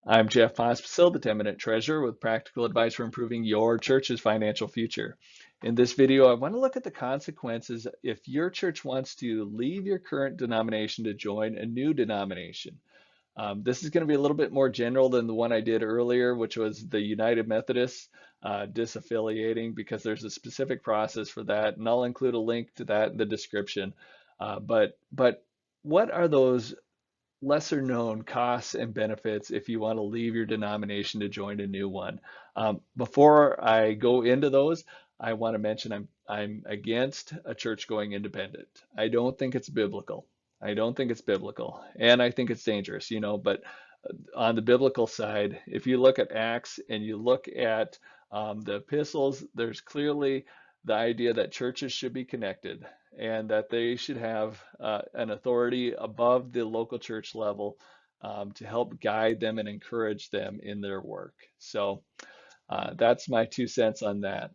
I'm Jeff Pospisil, the 10-Minute Treasurer with practical advice for improving your church's financial future. In this video, I want to look at the consequences if your church wants to leave your current denomination to join a new denomination. This is going to be a little bit more general than the one I did earlier, which was the United Methodist disaffiliating, because there's a specific process for that, and I'll include a link to that in the description. But what are those lesser known costs and benefits if you want to leave your denomination to join a new one? Before I go into those, I want to mention I'm against a church going independent. I don't think it's biblical. I don't think it's biblical, and I think it's dangerous, but on the biblical side, if you look at Acts and you look at the epistles, there's clearly the idea that churches should be connected and that they should have an authority above the local church level to help guide them and encourage them in their work. So that's my 2 cents on that.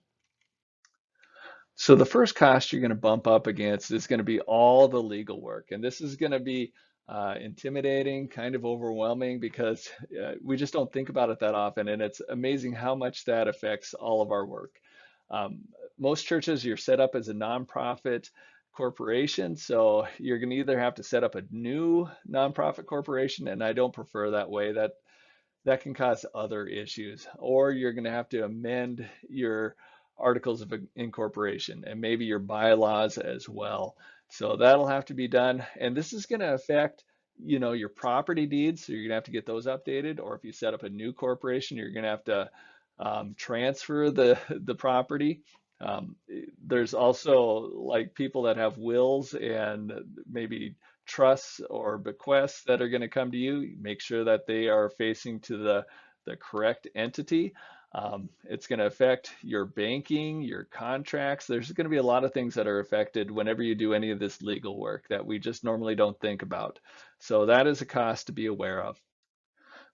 So the first cost you're going to bump up against is going to be all the legal work. And this is going to be intimidating, kind of overwhelming, because we just don't think about it that often. And it's amazing how much that affects all of our work. Um, Most churches, you're set up as a nonprofit corporation. So you're going to either have to set up a new nonprofit corporation, and I don't prefer that way. That can cause other issues. Or you're going to have to amend your articles of incorporation and maybe your bylaws as well. So that'll have to be done. And this is going to affect, your property deeds. So you're going to have to get those updated. Or if you set up a new corporation, you're going to have to transfer the property. There's also like people that have wills and maybe trusts or bequests that are going to come to you. Make sure that they are facing to the correct entity. It's going to affect your banking, your contracts. There's going to be a lot of things that are affected whenever you do any of this legal work that we just normally don't think about. So that is a cost to be aware of.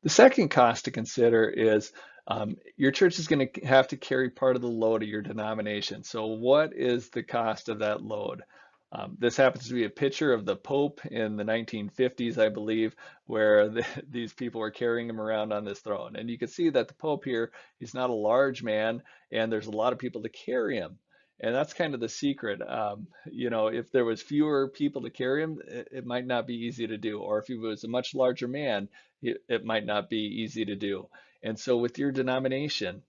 The second cost to consider is your church is going to have to carry part of the load of your denomination. So what is the cost of that load? This happens to be a picture of the Pope in the 1950s, I believe, where these people were carrying him around on this throne. And you can see that the Pope here, he's not a large man, and there's a lot of people to carry him. And that's kind of the secret. If there was fewer people to carry him, it might not be easy to do. Or if he was a much larger man, it might not be easy to do. And so with your denomination,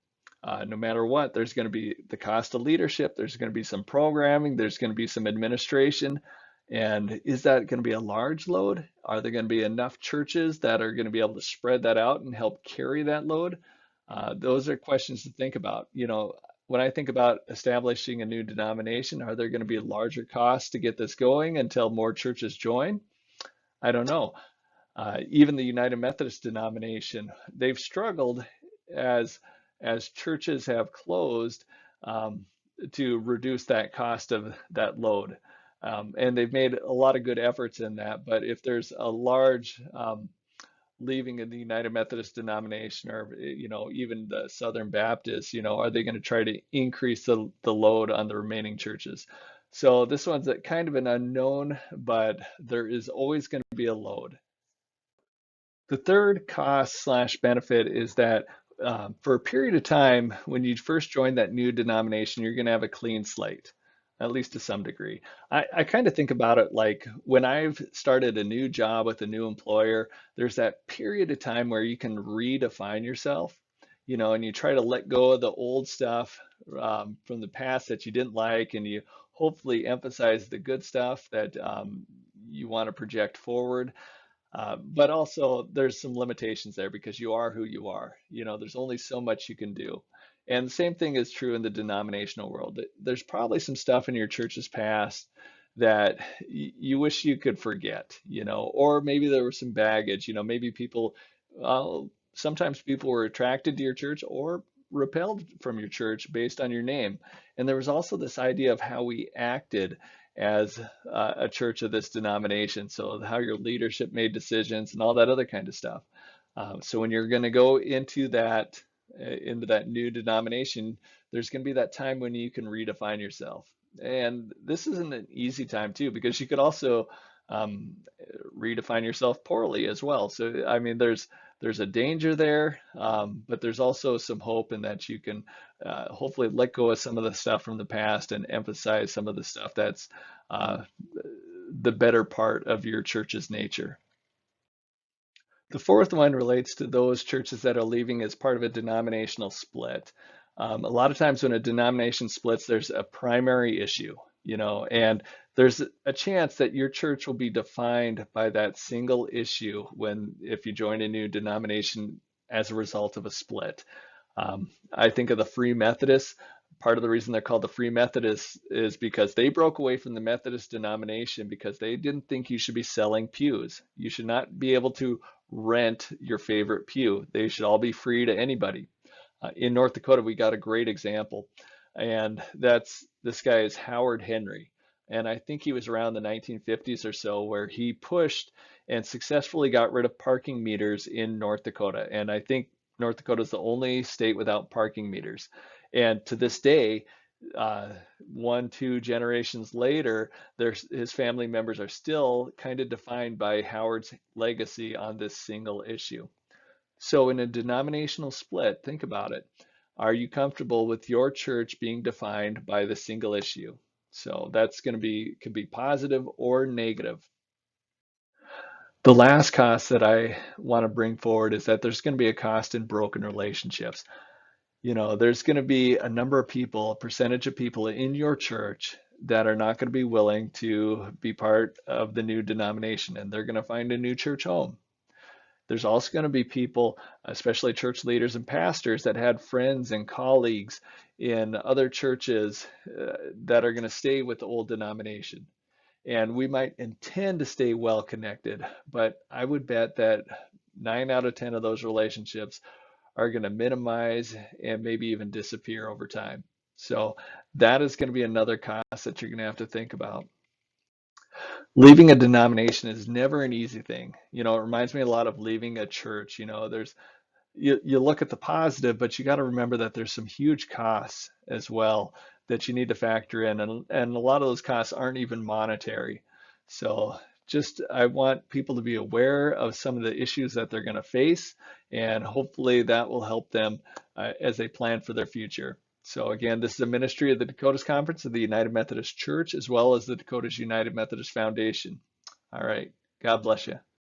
no matter what, there's going to be the cost of leadership, there's going to be some programming, there's going to be some administration. And is that going to be a large load? Are there going to be enough churches that are going to be able to spread that out and help carry that load? Those are questions to think about. When I think about establishing a new denomination, are there going to be larger costs to get this going until more churches join? I don't know. Even the United Methodist denomination, they've struggled as as churches have closed um, to reduce that cost of that load. And they've made a lot of good efforts in that. But if there's a large leaving in the United Methodist denomination, or even the Southern Baptists, are they going to try to increase the load on the remaining churches? So this one's a kind of an unknown, but there is always going to be a load. The third cost slash benefit is that for a period of time, when you first join that new denomination, you're going to have a clean slate, at least to some degree. I kind of think about it like when I've started a new job with a new employer, there's that period of time where you can redefine yourself, and you try to let go of the old stuff from the past that you didn't like, and you hopefully emphasize the good stuff that you want to project forward. But also there's some limitations there because you are who you are. There's only so much you can do. And the same thing is true in the denominational world. There's probably some stuff in your church's past that you wish you could forget, or maybe there was some baggage, maybe uh, sometimes people were attracted to your church or repelled from your church based on your name. And there was also this idea of how we acted as a church of this denomination. So how your leadership made decisions and all that other kind of stuff. So when you're going to go into that new denomination, there's going to be that time when you can redefine yourself. And this isn't an easy time too, because you could also um, redefine yourself poorly as well. So I mean, there's a danger there, but there's also some hope in that you can hopefully let go of some of the stuff from the past and emphasize some of the stuff that's uh, the better part of your church's nature. The fourth one relates to those churches that are leaving as part of a denominational split. A lot of times when a denomination splits, there's a primary issue, and there's a chance that your church will be defined by that single issue if you join a new denomination as a result of a split. I think of the Free Methodists. Part of the reason they're called the Free Methodists is because they broke away from the Methodist denomination because they didn't think you should be selling pews. You should not be able to rent your favorite pew. They should all be free to anybody. In North Dakota, we got a great example, and this guy is Howard Henry. And I think he was around the 1950s or so, where he pushed and successfully got rid of parking meters in North Dakota. And I think North Dakota is the only state without parking meters. And to this day, 2 generations later, his family members are still kind of defined by Howard's legacy on this single issue. So in a denominational split, think about it. Are you comfortable with your church being defined by the single issue? So that's going to could be positive or negative. The last cost that I want to bring forward is that there's going to be a cost in broken relationships. There's going to be a number of people, a percentage of people in your church that are not going to be willing to be part of the new denomination, and they're going to find a new church home. There's also going to be people, especially church leaders and pastors, that had friends and colleagues in other churches that are going to stay with the old denomination. And we might intend to stay well connected, but I would bet that 9 out of 10 of those relationships are going to minimize and maybe even disappear over time. So that is going to be another cost that you're going to have to think about. Leaving a denomination is never an easy thing. It reminds me a lot of leaving a church. You look at the positive, but you got to remember that there's some huge costs as well that you need to factor in, and a lot of those costs aren't even monetary. So I want people to be aware of some of the issues that they're going to face, and hopefully that will help them as they plan for their future. So again, this is a ministry of the Dakotas Conference of the United Methodist Church, as well as the Dakotas United Methodist Foundation. All right. God bless you.